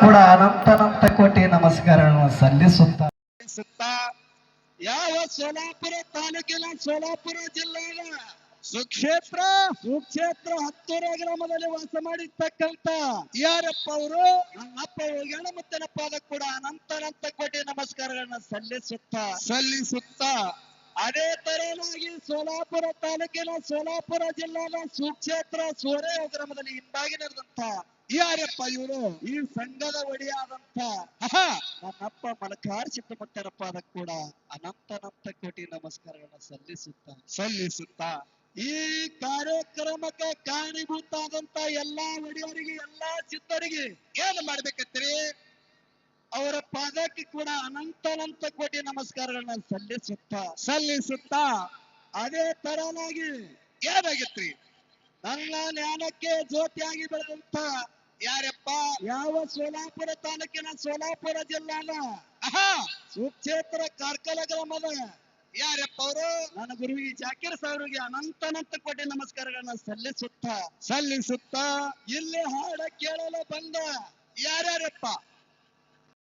ಕೂಡ ಅನಂತ ಕೋಟಿ ನಮಸ್ಕಾರಗಳನ್ನು ಸಲ್ಲಿಸುತ್ತಾ ಯಾವ ಸೋಲಾಪುರ ತಾಲೂಕಿನ ಸೋಲಾಪುರ ಜಿಲ್ಲೆಯ ಸುಕ್ಷೇತ್ರ ಹತ್ತೂರ ಗ್ರಾಮದಲ್ಲಿ ವಾಸ ಮಾಡಿರ್ತಕ್ಕಂತ ಯಾರಪ್ಪ ಅವರು ನನ್ನಪ್ಪ ಗಣಮುತ್ತನ ಪಾದ ಕೂಡ ಅನಂತ ಕೋಟಿ ನಮಸ್ಕಾರಗಳನ್ನ ಸಲ್ಲಿಸುತ್ತಾ ಅದೇ ತರನಾಗಿ ಸೋಲಾಪುರ ತಾಲೂಕಿನ ಸೋಲಾಪುರ ಜಿಲ್ಲೆಯ ಸುಕ್ಷೇತ್ರ ಸೋರೆ ಗ್ರಾಮದಲ್ಲಿ ಹಿಂದಾಗಿ ನಡೆದಂತ ಯಾರಪ್ಪ ಇವರು ಈ ಸಂಘದ ಒಡೆಯಾದಂತ ನನ್ನಪ್ಪ ಮಲಕಾರ್ ಚಿಕ್ಕಮುತ್ತನ ಪಾದ ಕೂಡ ಅನಂತ ಕೋಟಿ ನಮಸ್ಕಾರಗಳನ್ನ ಸಲ್ಲಿಸುತ್ತಾ ಈ ಕಾರ್ಯಕ್ರಮಕ್ಕೆ ಕಾರಣೀಭೂತಾದಂತ ಎಲ್ಲಾ ಒಡೆಯರಿಗೆ ಎಲ್ಲಾ ಸಿದ್ಧರಿಗೆ ಏನ್ ಮಾಡ್ಬೇಕತ್ರಿ ಅವರ ಪಾದಕ್ಕೆ ಕೂಡ ಅನಂತ ಕೋಟಿ ನಮಸ್ಕಾರಗಳನ್ನ ಸಲ್ಲಿಸುತ್ತಾ ಅದೇ ತರನಾಗಿ ಏನಾಗಿತ್ರಿ ನನ್ನ ಜ್ಞಾನಕ್ಕೆ ಜ್ಯೋತಿಯಾಗಿ ಬೆಳೆದಂತ ಯಾರಪ್ಪ ಯಾವ ಸೋಲಾಪುರ ತಾಲೂಕಿನ ಸೋಲಾಪುರ ಜಿಲ್ಲಾದ ಸುಕ್ಷೇತ್ರ ಕಾರ್ಕಳ ಗ್ರಾಮದ ಯಾರಪ್ಪ ಅವರು ನನ್ನ ಗುರುವಿಗೆ ಜಾಕೀರ್ ಸಾಹೇಬ್ರಿಗೆ ಅನಂತ ಕೋಟಿ ನಮಸ್ಕಾರಗಳನ್ನ ಸಲ್ಲಿಸುತ್ತಾ ಇಲ್ಲಿ ಹಾಡ ಕೇಳಲು ಬಂದ ಯಾರ್ಯಾರಪ್ಪ